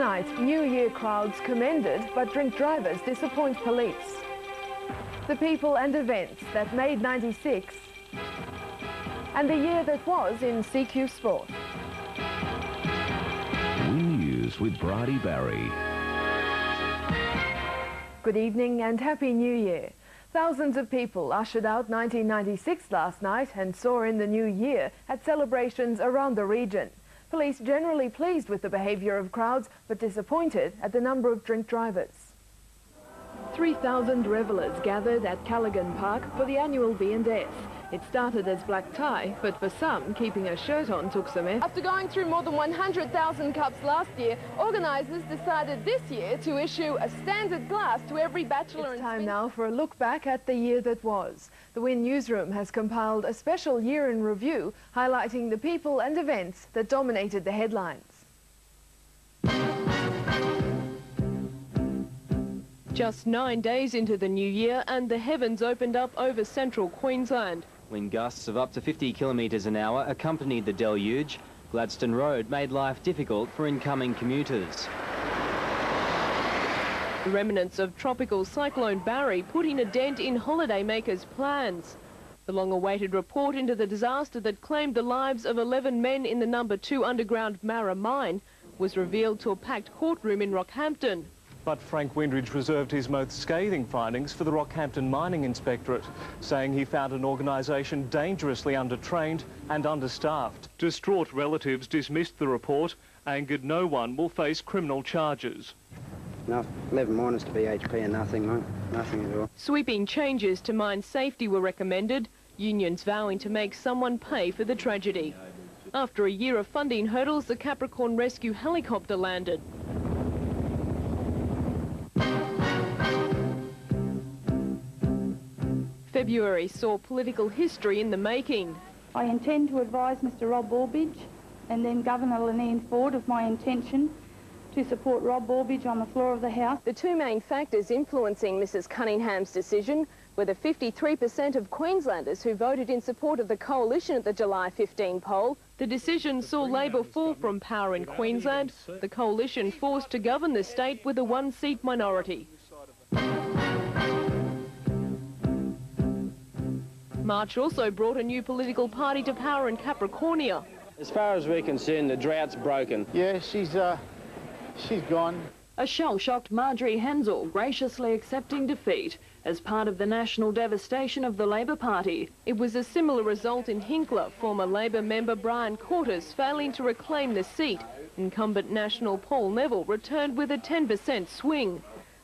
Tonight, New Year crowds commended, but drink drivers disappoint police. The people and events that made 96, and the year that was in CQ Sport. WIN News with Bridie Barry. Good evening and Happy New Year. Thousands of people ushered out 1996 last night and saw in the new year at celebrations around the region. Police generally pleased with the behaviour of crowds, but disappointed at the number of drink drivers. 3,000 revellers gathered at Callaghan Park for the annual B&S. It started as black tie, but for some, keeping a shirt on took some effort. After going through more than 100,000 cups last year, organisers decided this year to issue a standard glass to every bachelor. It's time now for a look back at the year that was. The WIN Newsroom has compiled a special year in review, highlighting the people and events that dominated the headlines. Just 9 days into the new year and the heavens opened up over central Queensland. Wind gusts of up to 50 kilometres an hour accompanied the deluge. Gladstone Road made life difficult for incoming commuters. The remnants of tropical cyclone Barry putting a dent in holidaymakers' plans. The long-awaited report into the disaster that claimed the lives of 11 men in the No. 2 underground Marra mine was revealed to a packed courtroom in Rockhampton. But Frank Windridge reserved his most scathing findings for the Rockhampton Mining Inspectorate, saying he found an organisation dangerously undertrained and understaffed. Distraught relatives dismissed the report, angered no one will face criminal charges. Enough 11 miners to BHP and nothing, mate. Nothing at all. Sweeping changes to mine safety were recommended, unions vowing to make someone pay for the tragedy. After a year of funding hurdles, the Capricorn rescue helicopter landed. February saw political history in the making. I intend to advise Mr Rob Borbidge and then Governor Leneen Ford of my intention to support Rob Borbidge on the floor of the House. The two main factors influencing Mrs Cunningham's decision were the 53% of Queenslanders who voted in support of the coalition at the July 15 poll. The decision saw Labor fall from power in Queensland, the coalition forced to govern the state with a one-seat minority. March also brought a new political party to power in Capricornia. As far as we're concerned, the drought's broken. Yeah, she's gone. A shell-shocked Marjorie Hensel graciously accepting defeat as part of the national devastation of the Labor Party. It was a similar result in Hinkler, former Labor member Brian Cortis failing to reclaim the seat. Incumbent National Paul Neville returned with a 10% swing.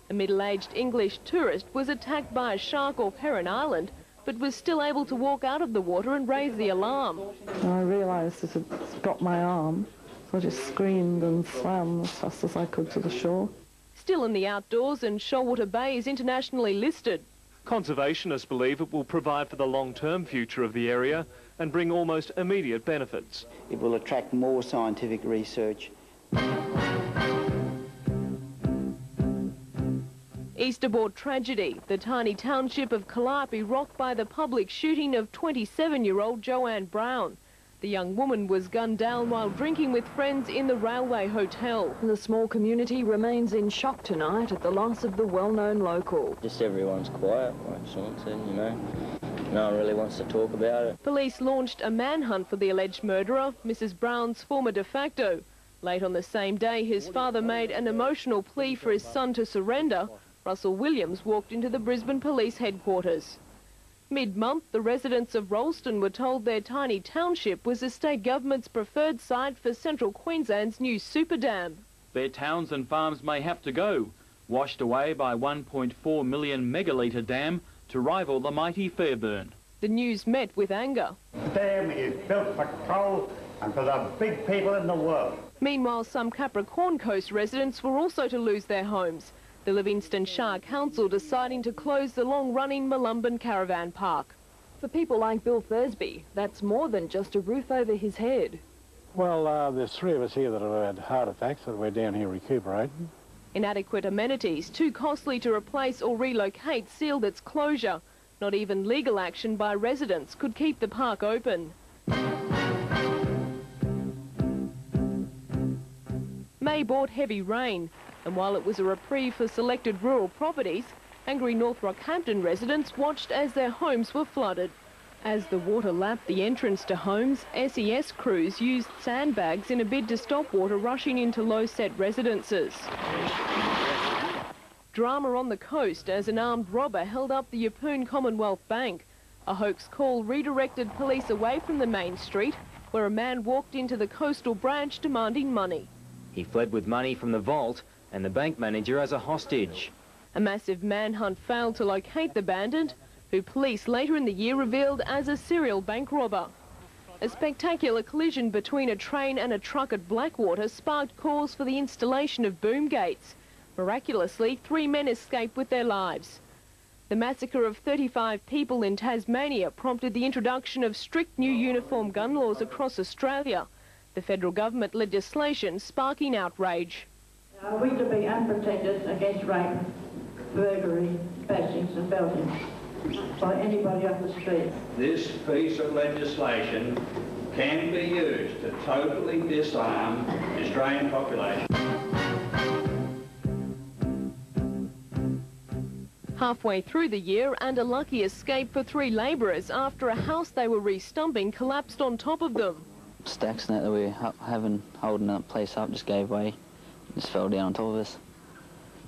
A middle-aged English tourist was attacked by a shark off Heron Island, but was still able to walk out of the water and raise the alarm. I realised it had got my arm, so I just screamed and swam as fast as I could to the shore. Still in the outdoors, and Shoalwater Bay is internationally listed. Conservationists believe it will provide for the long-term future of the area and bring almost immediate benefits. It will attract more scientific research. Easterboard tragedy. The tiny township of Calliope rocked by the public shooting of 27-year-old Joanne Brown. The young woman was gunned down while drinking with friends in the Railway Hotel. The small community remains in shock tonight at the loss of the well-known local. Just everyone's quiet, like Sean said, you know. No one really wants to talk about it. Police launched a manhunt for the alleged murderer, Mrs Brown's former de facto. Late on the same day, his father made an emotional plea for his son to surrender. Russell Williams walked into the Brisbane Police headquarters. Mid-month, the residents of Rolleston were told their tiny township was the state government's preferred site for central Queensland's new super dam. Their towns and farms may have to go, washed away by 1.4 million megalitre dam to rival the mighty Fairburn. The news met with anger. The dam is built for coal and for the big people in the world. Meanwhile, some Capricorn Coast residents were also to lose their homes. The Livingston Shire Council deciding to close the long-running Molumban Caravan Park. For people like Bill Thursby, that's more than just a roof over his head. Well, there's 3 of us here that have had heart attacks, so we're down here recuperating. Inadequate amenities, too costly to replace or relocate, sealed its closure. Not even legal action by residents could keep the park open. day brought heavy rain, and while it was a reprieve for selected rural properties, angry North Rockhampton residents watched as their homes were flooded. As the water lapped the entrance to homes, SES crews used sandbags in a bid to stop water rushing into low-set residences. Drama on the coast as an armed robber held up the Yeppoon Commonwealth Bank. A hoax call redirected police away from the main street, where a man walked into the coastal branch demanding money. He fled with money from the vault and the bank manager as a hostage. A massive manhunt failed to locate the bandit, who police later in the year revealed as a serial bank robber. A spectacular collision between a train and a truck at Blackwater sparked calls for the installation of boom gates. Miraculously, 3 men escaped with their lives. The massacre of 35 people in Tasmania prompted the introduction of strict new uniform gun laws across Australia. The federal government legislation sparking outrage. Are we to be unprotected against rape, burglary, bashings and belting by anybody off the street? This piece of legislation can be used to totally disarm the Australian population. Halfway through the year, and a lucky escape for 3 labourers after a house they were re-stumping collapsed on top of them. Stacks that we were holding that place up just gave way, just fell down on top of us.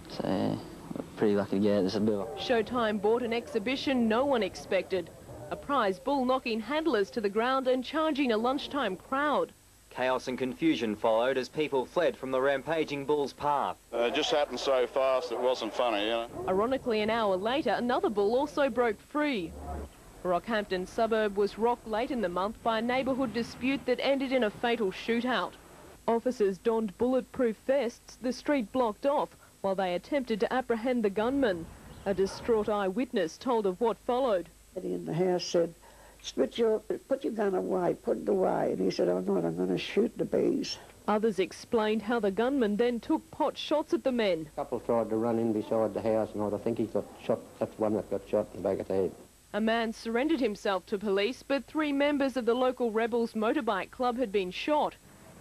So yeah, we're pretty lucky to get this a bit. Showtime bought an exhibition no one expected. A prize bull knocking handlers to the ground and charging a lunchtime crowd. Chaos and confusion followed as people fled from the rampaging bull's path. It just happened so fast it wasn't funny, you know. Ironically, an hour later, another bull also broke free. A Rockhampton suburb was rocked late in the month by a neighbourhood dispute that ended in a fatal shootout. Officers donned bulletproof vests, the street blocked off, while they attempted to apprehend the gunman. A distraught eyewitness told of what followed. In the house said, put your gun away, put it away. And he said, I'm not, I'm going to shoot the bees. Others explained how the gunman then took pot shots at the men. A couple tried to run in beside the house and I think he got shot. That's one that got shot in the back of the head. A man surrendered himself to police, but 3 members of the local Rebels motorbike club had been shot.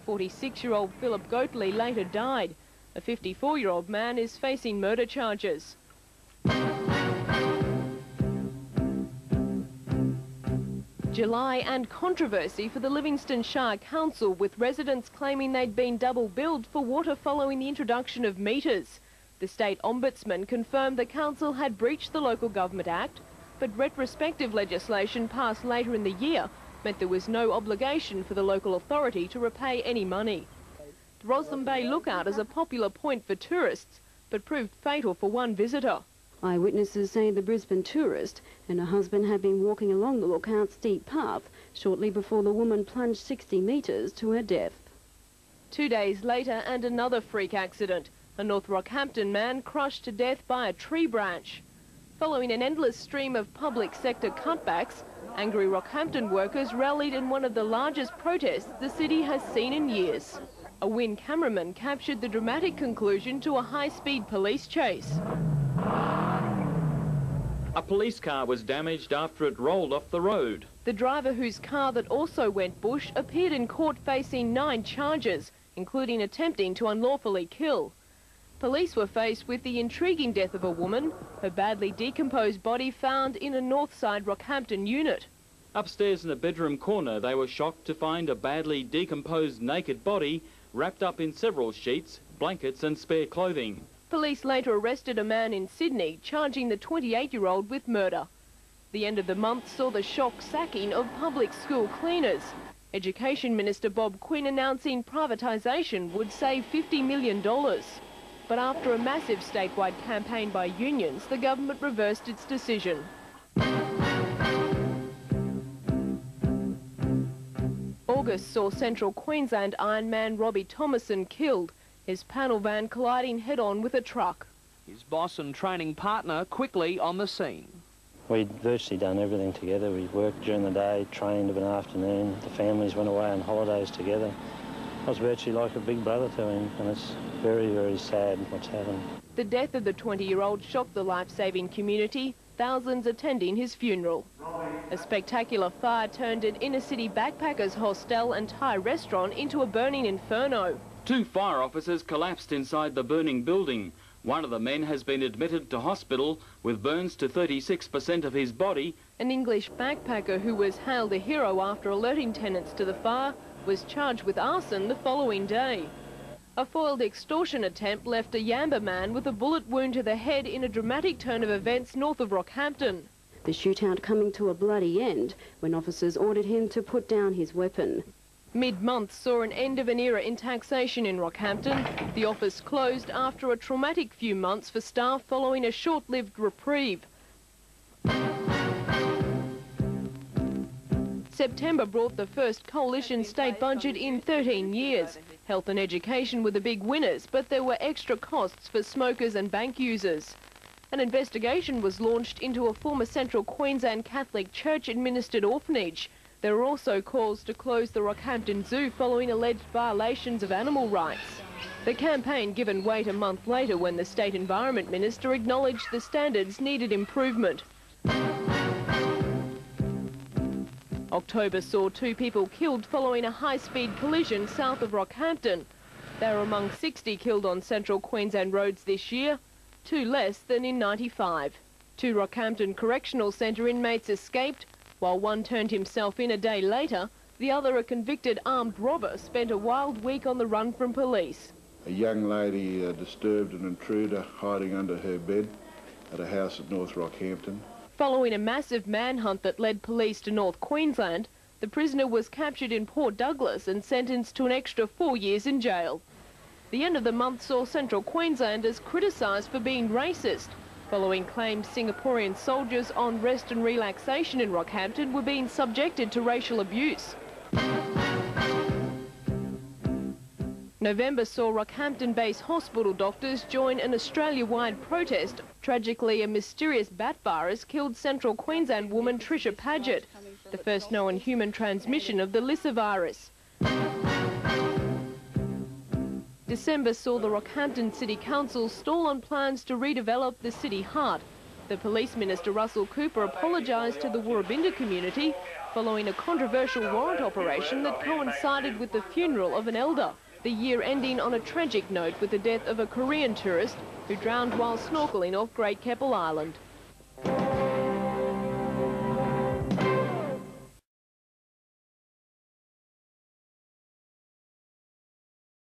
46-year-old Philip Goatley later died. A 54-year-old man is facing murder charges. July and controversy for the Livingston Shire Council, with residents claiming they'd been double billed for water following the introduction of meters. The State Ombudsman confirmed the council had breached the Local Government Act, but retrospective legislation passed later in the year meant there was no obligation for the local authority to repay any money. The Roslyn Bay Lookout is a popular point for tourists, but proved fatal for one visitor. Eyewitnesses say the Brisbane tourist and her husband had been walking along the lookout's steep path shortly before the woman plunged 60 metres to her death. 2 days later, and another freak accident. A North Rockhampton man crushed to death by a tree branch. Following an endless stream of public sector cutbacks, angry Rockhampton workers rallied in one of the largest protests the city has seen in years. A WIN cameraman captured the dramatic conclusion to a high-speed police chase. A police car was damaged after it rolled off the road. The driver, whose car that also went bush, appeared in court facing 9 charges, including attempting to unlawfully kill. Police were faced with the intriguing death of a woman, her badly decomposed body found in a Northside Rockhampton unit. Upstairs in a bedroom corner, they were shocked to find a badly decomposed naked body wrapped up in several sheets, blankets and spare clothing. Police later arrested a man in Sydney, charging the 28-year-old with murder. The end of the month saw the shock sacking of public school cleaners. Education Minister Bob Quinn announcing privatisation would save $50 million. But after a massive statewide campaign by unions, the government reversed its decision. August saw Central Queensland Ironman Robbie Thomason killed, his panel van colliding head-on with a truck. His boss and training partner quickly on the scene. We'd virtually done everything together. We worked during the day, trained of an afternoon. The families went away on holidays together. I was virtually like a big brother to him, and it's very, very sad what's happened. The death of the 20-year-old shocked the life-saving community, thousands attending his funeral. A spectacular fire turned an inner-city backpackers hostel and Thai restaurant into a burning inferno. 2 fire officers collapsed inside the burning building. One of the men has been admitted to hospital with burns to 36% of his body. An English backpacker who was hailed a hero after alerting tenants to the fire was charged with arson the following day. A foiled extortion attempt left a Yamba man with a bullet wound to the head in a dramatic turn of events north of Rockhampton. The shootout coming to a bloody end when officers ordered him to put down his weapon. Mid-month saw an end of an era in taxation in Rockhampton. The office closed after a traumatic few months for staff following a short-lived reprieve. September brought the first coalition state budget in 13 years. Health and education were the big winners, but there were extra costs for smokers and bank users. An investigation was launched into a former Central Queensland Catholic Church-administered orphanage. There were also calls to close the Rockhampton Zoo following alleged violations of animal rights. The campaign given weight a month later when the State Environment Minister acknowledged the standards needed improvement. October saw 2 people killed following a high-speed collision south of Rockhampton. They were among 60 killed on Central Queensland roads this year, 2 less than in '95. 2 Rockhampton Correctional Centre inmates escaped. While one turned himself in a day later, the other, a convicted armed robber, spent a wild week on the run from police. A young lady disturbed an intruder hiding under her bed at a house at North Rockhampton. Following a massive manhunt that led police to North Queensland, the prisoner was captured in Port Douglas and sentenced to an extra 4 years in jail. The end of the month saw Central Queenslanders criticised for being racist, following claims Singaporean soldiers on rest and relaxation in Rockhampton were being subjected to racial abuse. November saw Rockhampton-based hospital doctors join an Australia-wide protest. Tragically, a mysterious bat virus killed Central Queensland woman Trisha Paget, the first known human transmission of the Lissa virus. December saw the Rockhampton City Council stall on plans to redevelop the city heart. The Police Minister Russell Cooper apologised to the Woorabinda community following a controversial warrant operation that coincided with the funeral of an elder. The year ending on a tragic note with the death of a Korean tourist who drowned while snorkelling off Great Keppel Island.